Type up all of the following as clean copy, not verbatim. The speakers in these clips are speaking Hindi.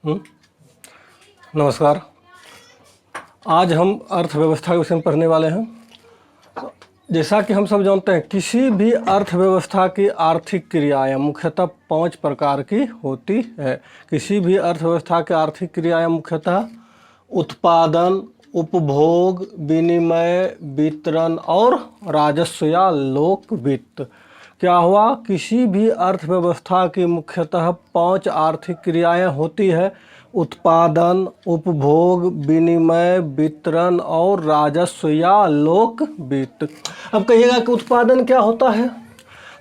हम्म, नमस्कार। आज हम अर्थव्यवस्था के विषय में पढ़ने वाले हैं। जैसा कि हम सब जानते हैं, किसी भी अर्थव्यवस्था की आर्थिक क्रियाएं मुख्यतः 5 प्रकार की होती है। किसी भी अर्थव्यवस्था की आर्थिक क्रियाएं मुख्यतः उत्पादन, उपभोग, विनिमय, वितरण और राजस्व या लोक वित्त। क्या हुआ? किसी भी अर्थव्यवस्था की मुख्यतः 5 आर्थिक क्रियाएं होती है: उत्पादन, उपभोग, विनिमय, वितरण और राजस्व या लोक वित्त। अब कहिएगा कि उत्पादन क्या होता है?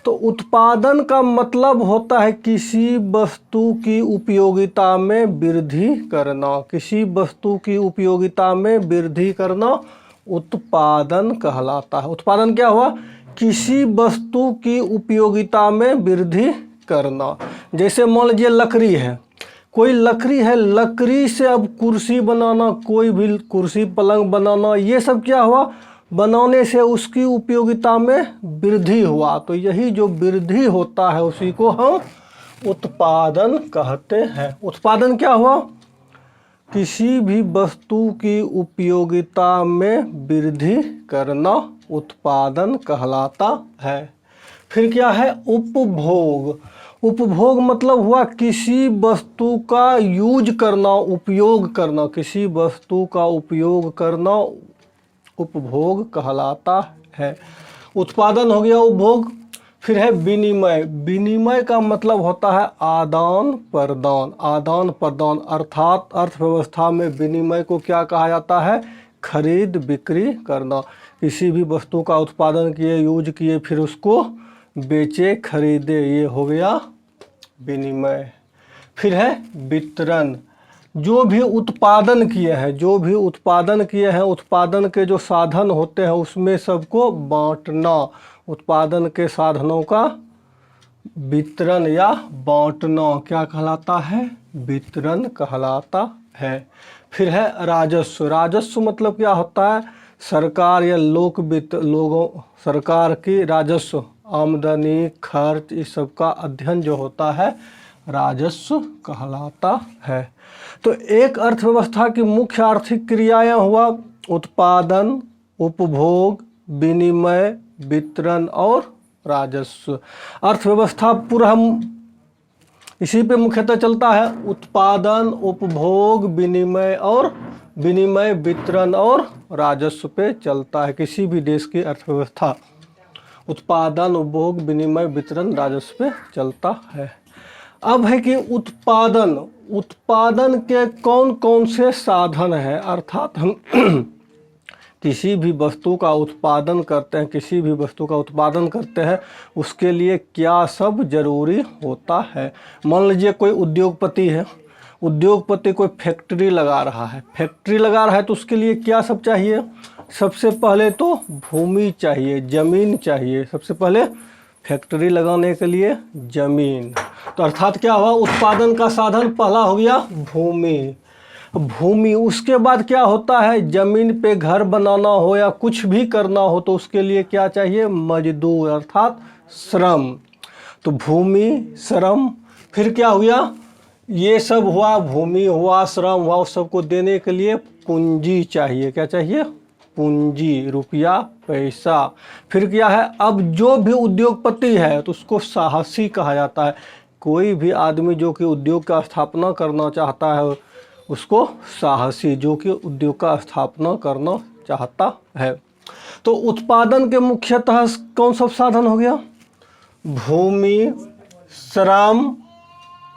तो उत्पादन का मतलब होता है किसी वस्तु की उपयोगिता में वृद्धि करना। किसी वस्तु की उपयोगिता में वृद्धि करना उत्पादन कहलाता है। उत्पादन क्या हुआ? किसी वस्तु की उपयोगिता में वृद्धि करना। जैसे मान लीजिए लकड़ी है, कोई लकड़ी है, लकड़ी से अब कुर्सी बनाना, कोई भी कुर्सी पलंग बनाना, ये सब क्या हुआ? बनाने से उसकी उपयोगिता में वृद्धि हुआ। तो यही जो वृद्धि होता है उसी को हम उत्पादन कहते हैं। उत्पादन क्या हुआ? किसी भी वस्तु की उपयोगिता में वृद्धि करना उत्पादन कहलाता है। फिर क्या है? उपभोग। उपभोग मतलब हुआ किसी वस्तु का यूज करना, उपयोग करना। किसी वस्तु का उपयोग करना उपभोग कहलाता है। उत्पादन हो गया उपभोग। फिर है विनिमय। विनिमय का मतलब होता है आदान प्रदान। आदान प्रदान अर्थात अर्थव्यवस्था में विनिमय को क्या कहा जाता है? खरीद बिक्री करना। किसी भी वस्तु का उत्पादन किए, यूज किए, फिर उसको बेचे, खरीदे, ये हो गया विनिमय। फिर है वितरण। जो भी उत्पादन किए हैं, जो भी उत्पादन किए हैं, उत्पादन के जो साधन होते हैं उसमें सबको बांटना। उत्पादन के साधनों का वितरण या बांटना क्या कहलाता है? वितरण कहलाता है। फिर है राजस्व। राजस्व मतलब क्या होता है? सरकार या लोक वित्त, लोगों, सरकार की राजस्व, आमदनी, खर्च, इस सब का अध्ययन जो होता है राजस्व कहलाता है। तो एक अर्थव्यवस्था की मुख्य आर्थिक क्रियाएं हुआ उत्पादन, उपभोग, विनिमय, वितरण और राजस्व। अर्थव्यवस्था पूरा हम इसी पे मुख्यतः चलता है। उत्पादन, उपभोग, विनिमय, वितरण और राजस्व पे चलता है। किसी भी देश की अर्थव्यवस्था उत्पादन, उपभोग, विनिमय, वितरण, राजस्व पे चलता है। अब है कि उत्पादन के कौन कौन से साधन हैं, अर्थात हम किसी भी वस्तु का उत्पादन करते हैं, किसी भी वस्तु का उत्पादन करते हैं, उसके लिए क्या सब जरूरी होता है। मान लीजिए कोई उद्योगपति है, उद्योगपति कोई फैक्ट्री लगा रहा है, फैक्ट्री लगा रहा है तो उसके लिए क्या सब चाहिए? सबसे पहले तो भूमि चाहिए, जमीन चाहिए। सबसे पहले फैक्ट्री लगाने के लिए जमीन। तो अर्थात क्या हुआ? उत्पादन का साधन पहला हो गया भूमि। भूमि, उसके बाद क्या होता है? जमीन पे घर बनाना हो या कुछ भी करना हो तो उसके लिए क्या चाहिए? मजदूर अर्थात श्रम। तो भूमि, श्रम, फिर क्या हुआ? ये सब हुआ, भूमि हुआ, श्रम हुआ, उस सबको देने के लिए पूंजी चाहिए। क्या चाहिए? पूंजी, रुपया, पैसा। फिर क्या है? अब जो भी उद्योगपति है तो उसको साहसी कहा जाता है। कोई भी आदमी जो कि उद्योग का स्थापना करना चाहता है उसको साहसी, जो कि उद्योग का स्थापना करना चाहता है। तो उत्पादन के मुख्यतः कौन सा साधन हो गया? भूमि, श्रम,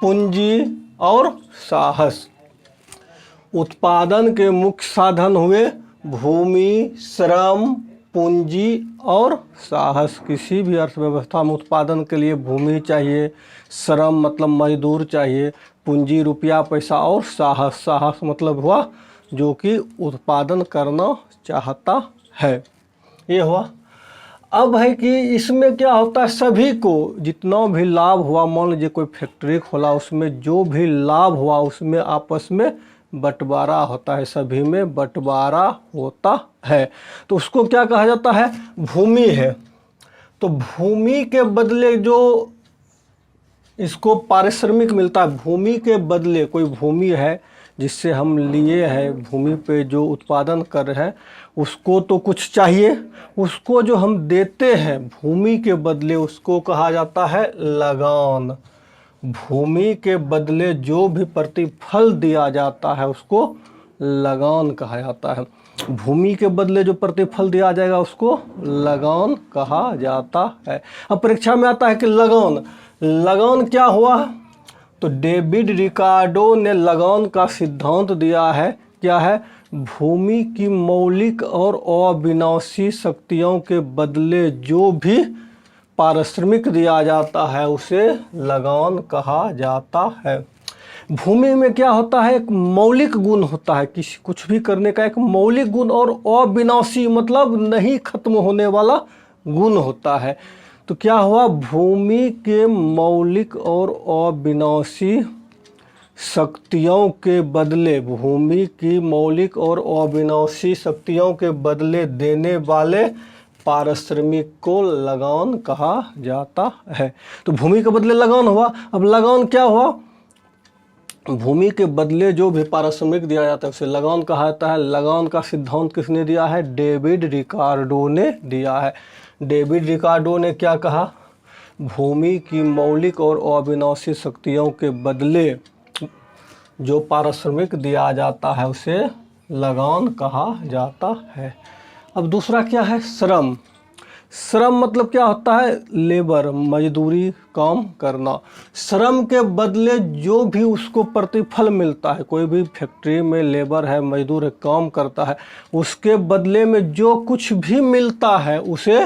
पूंजी और साहस। उत्पादन के मुख्य साधन हुए भूमि, श्रम, पूंजी और साहस। किसी भी अर्थव्यवस्था में उत्पादन के लिए भूमि चाहिए, श्रम मतलब मजदूर चाहिए, पूंजी रुपया पैसा और साहस। साहस मतलब हुआ जो कि उत्पादन करना चाहता है। ये हुआ। अब है कि इसमें क्या होता है? सभी को जितना भी लाभ हुआ, मान लीजिए कोई फैक्ट्री खोला, उसमें जो भी लाभ हुआ उसमें आपस में बंटवारा होता है, सभी में बंटवारा होता है। तो उसको क्या कहा जाता है? भूमि है। तो भूमि के बदले जो इसको पारिश्रमिक मिलता है। भूमि के बदले, कोई भूमि है जिससे हम लिए हैं, भूमि पे जो उत्पादन कर रहे हैं उसको तो कुछ चाहिए, उसको जो हम देते हैं भूमि के बदले उसको कहा जाता है लगान। भूमि के बदले जो भी प्रतिफल दिया जाता है उसको लगान कहा जाता है। भूमि के बदले जो प्रतिफल दिया जाएगा उसको लगान कहा जाता है। अब परीक्षा में आता है कि लगान, लगान क्या हुआ? तो डेविड रिकार्डो ने लगान का सिद्धांत दिया है। क्या है? भूमि की मौलिक और अविनाशी शक्तियों के बदले जो भी पारिश्रमिक दिया जाता है उसे लगान कहा जाता है। भूमि में क्या होता है? एक मौलिक गुण होता है, किसी कुछ भी करने का एक मौलिक गुण, और अविनाशी मतलब नहीं खत्म होने वाला गुण होता है। तो क्या हुआ? भूमि के मौलिक और अविनाशी शक्तियों के बदले, भूमि की मौलिक और अविनाशी शक्तियों के बदले देने वाले पारिश्रमिक को लगान कहा जाता है। तो भूमि के बदले लगान हुआ। अब लगान क्या हुआ? भूमि के बदले जो भी पारिश्रमिक दिया जाता है उसे लगान कहा जाता है। लगान का सिद्धांत किसने दिया है? डेविड रिकार्डो ने दिया है। डेविड रिकार्डो ने क्या कहा? भूमि की मौलिक और अविनाशी शक्तियों के बदले जो पारिश्रमिक दिया जाता है उसे लगान कहा जाता है। अब दूसरा क्या है? श्रम। श्रम मतलब क्या होता है? लेबर, मजदूरी, काम करना। श्रम के बदले जो भी उसको प्रतिफल मिलता है, कोई भी फैक्ट्री में लेबर है, मजदूर है, काम करता है, उसके बदले में जो कुछ भी मिलता है उसे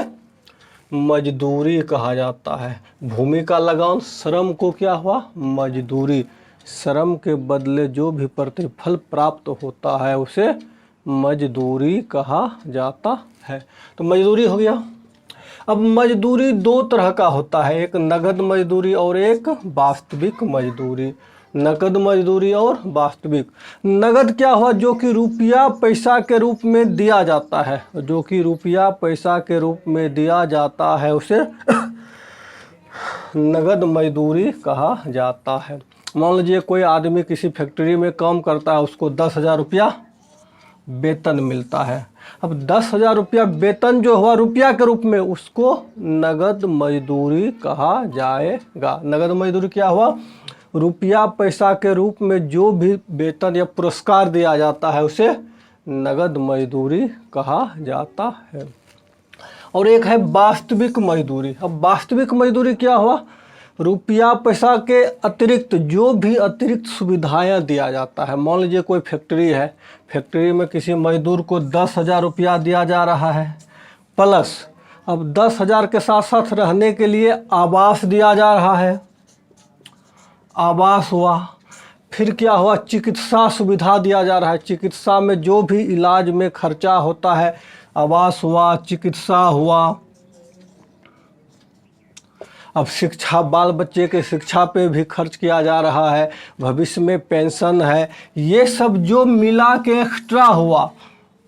मजदूरी कहा जाता है। भूमि का लगान, श्रम को क्या हुआ? मजदूरी। श्रम के बदले जो भी प्रतिफल प्राप्त होता है उसे मजदूरी कहा जाता है। तो मजदूरी हो गया। अब मजदूरी दो तरह का होता है, एक नगद मजदूरी और एक वास्तविक मजदूरी। नगद मजदूरी और वास्तविक। नगद क्या हुआ? जो कि रुपया पैसा के रूप में दिया जाता है, जो कि रुपया पैसा के रूप में दिया जाता है उसे नगद मजदूरी कहा जाता है। मान लीजिए कोई आदमी किसी फैक्ट्री में काम करता है, उसको 10,000 रुपया वेतन मिलता है। अब 10,000 रुपया वेतन जो हुआ रुपया के रूप में, उसको नगद मजदूरी कहा जाएगा। नगद मजदूरी क्या हुआ? रुपया पैसा के रूप में जो भी वेतन या पुरस्कार दिया जाता है उसे नगद मजदूरी कहा जाता है। और एक है वास्तविक मजदूरी। अब वास्तविक मजदूरी क्या हुआ? रुपया पैसा के अतिरिक्त जो भी अतिरिक्त सुविधाएं दिया जाता है। मान लीजिए कोई फैक्ट्री है, फैक्ट्री में किसी मजदूर को 10,000 रुपया दिया जा रहा है, प्लस अब 10,000 के साथ साथ रहने के लिए आवास दिया जा रहा है। आवास हुआ। फिर क्या हुआ? चिकित्सा सुविधा दिया जा रहा है। चिकित्सा में जो भी इलाज में खर्चा होता है, आवास हुआ, चिकित्सा हुआ। अब शिक्षा, बाल बच्चे के शिक्षा पे भी खर्च किया जा रहा है, भविष्य में पेंशन है, ये सब जो मिला के एक्स्ट्रा हुआ,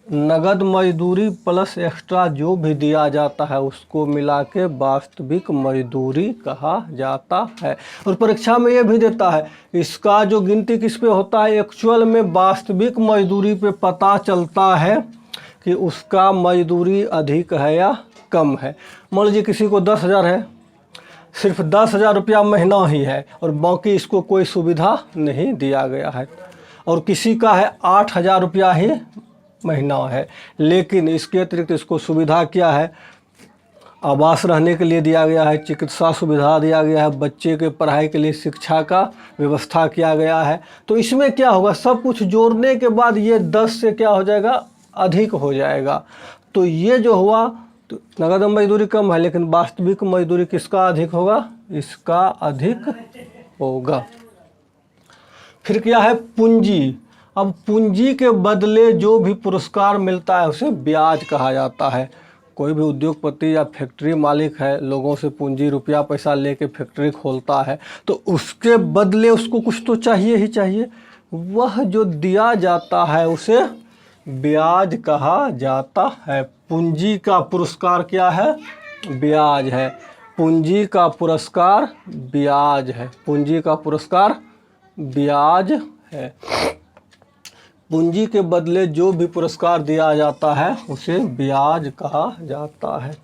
नगद मजदूरी प्लस एक्स्ट्रा जो भी दिया जाता है उसको मिला के वास्तविक मजदूरी कहा जाता है। और परीक्षा में ये भी देता है, इसका जो गिनती किस पे होता है? एक्चुअल में वास्तविक मजदूरी पे पता चलता है कि उसका मजदूरी अधिक है या कम है। मान लीजिए किसी को 10,000 है, सिर्फ 10,000 रुपया महीना ही है और बाकी इसको कोई सुविधा नहीं दिया गया है। और किसी का है 8,000 रुपया ही महीना है, लेकिन इसके अतिरिक्त इसको सुविधा क्या है? आवास रहने के लिए दिया गया है, चिकित्सा सुविधा दिया गया है, बच्चे के पढ़ाई के लिए शिक्षा का व्यवस्था किया गया है। तो इसमें क्या होगा? सब कुछ जोड़ने के बाद ये 10 से क्या हो जाएगा? अधिक हो जाएगा। तो ये जो हुआ, तो नगद मजदूरी कम है, लेकिन वास्तविक मजदूरी किसका अधिक होगा? इसका अधिक होगा। फिर क्या है? पूंजी। अब पूंजी के बदले जो भी पुरस्कार मिलता है उसे ब्याज कहा जाता है। कोई भी उद्योगपति या फैक्ट्री मालिक है, लोगों से पूंजी रुपया पैसा लेके फैक्ट्री खोलता है, तो उसके बदले उसको कुछ तो चाहिए ही चाहिए। वह जो दिया जाता है उसे ब्याज कहा जाता है। पूंजी का पुरस्कार क्या है? ब्याज है। पूंजी का पुरस्कार ब्याज है। पूंजी का पुरस्कार ब्याज है। पूंजी के बदले जो भी पुरस्कार दिया जाता है उसे ब्याज कहा जाता है।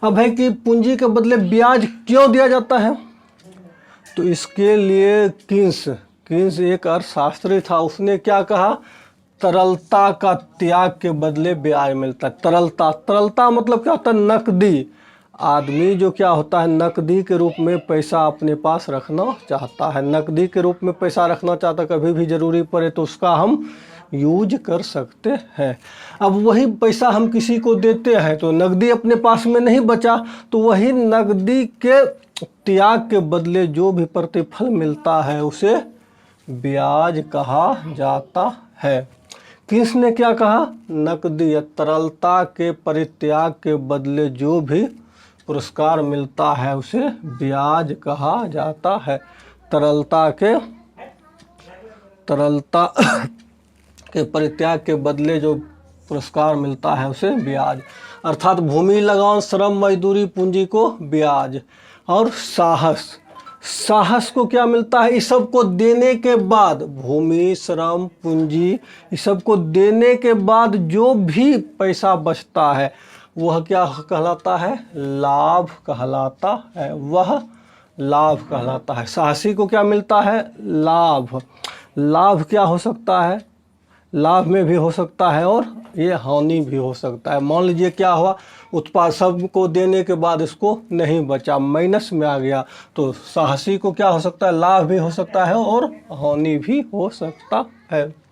अब है कि पूंजी के बदले ब्याज क्यों दिया जाता है, तो इसके लिए कीन्स एक अर्थशास्त्री था, उसने क्या कहा, तरलता का त्याग के बदले ब्याज मिलता है। तरलता मतलब क्या होता है, नकदी। आदमी जो क्या होता है, नकदी के रूप में पैसा अपने पास रखना चाहता है, नकदी के रूप में पैसा रखना चाहता है, कभी भी ज़रूरी पड़े तो उसका हम यूज कर सकते हैं। अब वही पैसा हम किसी को देते हैं तो नकदी अपने पास में नहीं बचा, तो वही नकदी के त्याग के बदले जो भी प्रतिफल मिलता है उसे ब्याज कहा जाता है। किसने क्या कहा, नकदी या तरलता के परित्याग के बदले जो भी पुरस्कार मिलता है उसे ब्याज कहा जाता है। तरलता के परित्याग के बदले जो पुरस्कार मिलता है उसे ब्याज, अर्थात भूमि, लगान, श्रम, मजदूरी, पूंजी को ब्याज। और साहस को क्या मिलता है, इस सब को देने के बाद, भूमि, श्रम, पूंजी, इस सब को देने के बाद जो भी पैसा बचता है वह क्या कहलाता है, लाभ कहलाता है। वह लाभ कहलाता है। साहसी को क्या मिलता है, लाभ क्या हो सकता है, लाभ में भी हो सकता है और ये हानि भी हो सकता है। मान लीजिए क्या हुआ, उत्पाद सबको देने के बाद इसको नहीं बचा, माइनस में आ गया, तो साहसी को क्या हो सकता है, लाभ भी हो सकता है और हानि भी हो सकता है।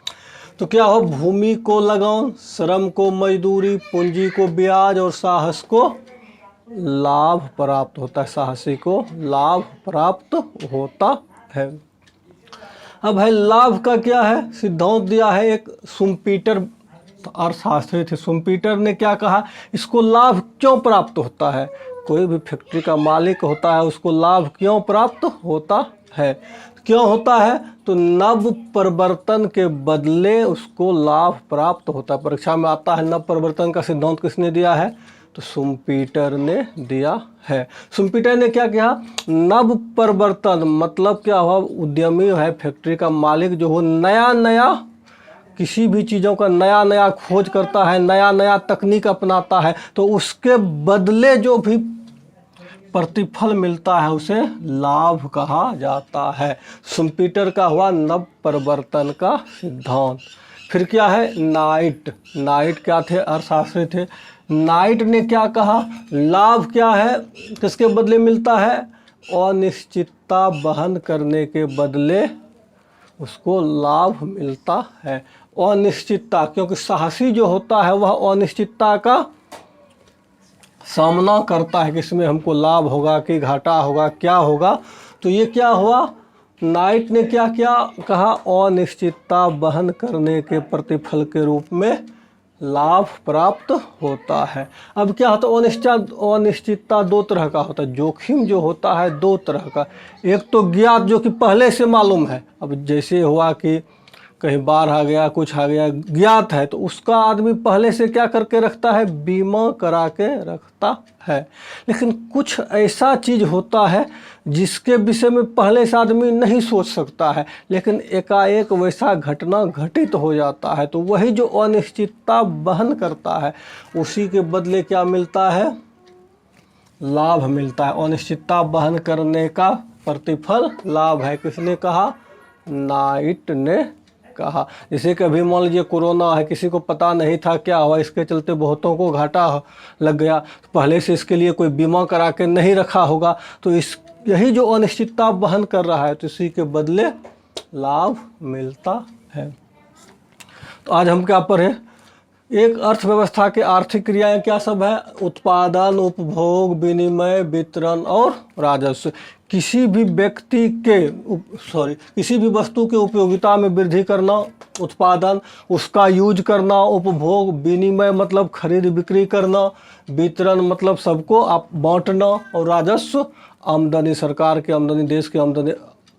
तो क्या हो, भूमि को लगान, श्रम को मजदूरी, पूंजी को ब्याज और साहस को लाभ प्राप्त होता है। साहसी को लाभ प्राप्त होता है। अब है लाभ का क्या है, सिद्धांत दिया है एक सुम्पीटर अर्थशास्त्री थे। सुम्पीटर ने क्या कहा, इसको लाभ क्यों प्राप्त होता है, कोई भी फैक्ट्री का मालिक होता है उसको लाभ क्यों प्राप्त होता है, क्यों होता है, तो नव परिवर्तन के बदले उसको लाभ प्राप्त होता है। परीक्षा में आता है नव परिवर्तन का सिद्धांत किसने दिया है, तो सुम्पीटर ने दिया है। सुम्पीटर ने क्या किया, नव परिवर्तन मतलब क्या हुआ, उद्यमी है, फैक्ट्री का मालिक जो हो, नया किसी भी चीज़ों का नया खोज करता है, नया तकनीक अपनाता है, तो उसके बदले जो भी प्रतिफल मिलता है उसे लाभ कहा जाता है। सुम्पीटर का हुआ नव परिवर्तन का सिद्धांत। फिर क्या है, नाइट क्या थे, अर्थशास्त्री थे। नाइट ने क्या कहा, लाभ क्या है, किसके बदले मिलता है, अनिश्चितता वहन करने के बदले उसको लाभ मिलता है। अनिश्चितता, क्योंकि साहसी जो होता है वह अनिश्चितता का सामना करता है कि इसमें हमको लाभ होगा कि घाटा होगा, क्या होगा, तो ये क्या हुआ, नाइट ने क्या कहा, अनिश्चितता वहन करने के प्रतिफल के रूप में लाभ प्राप्त होता है। अब क्या होता है, अनिश्चितता दो तरह का होता है, जोखिम जो होता है दो तरह का, एक तो ज्ञात जो कि पहले से मालूम है, अब जैसे हुआ कि कहीं बाढ़ आ गया, कुछ आ गया, ज्ञात है, तो उसका आदमी पहले से क्या करके रखता है, बीमा करा के रखता है। लेकिन कुछ ऐसा चीज़ होता है जिसके विषय में पहले से आदमी नहीं सोच सकता है, लेकिन एकाएक वैसा घटना घटित हो जाता है, तो वही जो अनिश्चितता वहन करता है उसी के बदले क्या मिलता है, लाभ मिलता है। अनिश्चितता वहन करने का प्रतिफल लाभ है। किसने कहा, नाइट ने कहा। जैसे कभी मान लीजिए कोरोना है, किसी को पता नहीं था क्या हुआ, इसके चलते बहुतों को घाटा लग गया, तो पहले से इसके लिए कोई बीमा करा के नहीं रखा होगा, तो यही जो अनिश्चितता वहन कर रहा है तो इसी के बदले लाभ मिलता है। तो आज हम क्या पढ़े, एक अर्थव्यवस्था के आर्थिक क्रियाएं क्या सब है, उत्पादन, उपभोग, विनिमय, वितरण और राजस्व। किसी भी वस्तु के उपयोगिता में वृद्धि करना, उत्पादन, उसका यूज करना, उपभोग, विनिमय मतलब खरीद बिक्री करना, वितरण मतलब सबको आप बांटना, और राजस्व आमदनी, सरकार की आमदनी, देश की आमदनी,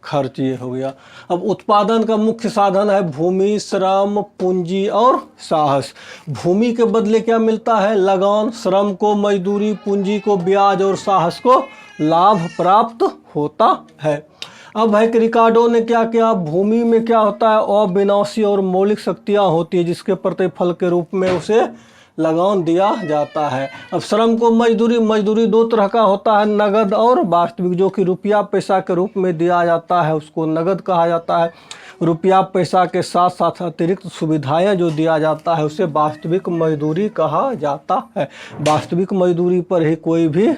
खर्च, ये हो गया। अब उत्पादन का मुख्य साधन है भूमि, श्रम, पूंजी और साहस। भूमि के बदले क्या मिलता है, लगान, श्रम को मजदूरी, पूंजी को ब्याज और साहस को लाभ प्राप्त होता है। अब है कि रिकार्डो ने क्या किया, भूमि में क्या होता है, अविनाशी और मौलिक शक्तियाँ होती है जिसके प्रतिफल के रूप में उसे लगान दिया जाता है। अब श्रम को मजदूरी दो तरह का होता है, नगद और वास्तविक। जो कि रुपया पैसा के रूप में दिया जाता है उसको नगद कहा जाता है। रुपया पैसा के साथ साथ अतिरिक्त सुविधाएं जो दिया जाता है उसे वास्तविक मजदूरी कहा जाता है। वास्तविक मजदूरी पर ही कोई भी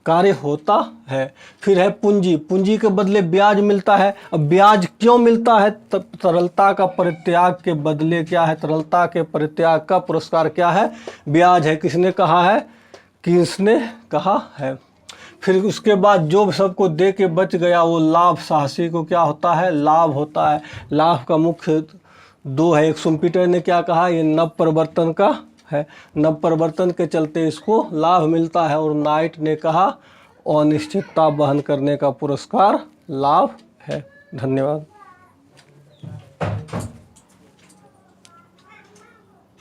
कार्य होता है। फिर है पूंजी, पूंजी के बदले ब्याज मिलता है। अब ब्याज क्यों मिलता है, तरलता का परित्याग के बदले क्या है, तरलता के परित्याग का पुरस्कार क्या है, ब्याज है। किसने कहा है, किसने कहा है। फिर उसके बाद जो सबको दे के बच गया वो लाभ साहसी को क्या होता है, लाभ होता है। लाभ का मुख्य दो है, एक शुम्पीटर ने क्या कहा, ये नव परिवर्तन का है, नव परिवर्तन के चलते इसको लाभ मिलता है। और नाइट ने कहा अनिश्चितता वहन करने का पुरस्कार लाभ है। धन्यवाद।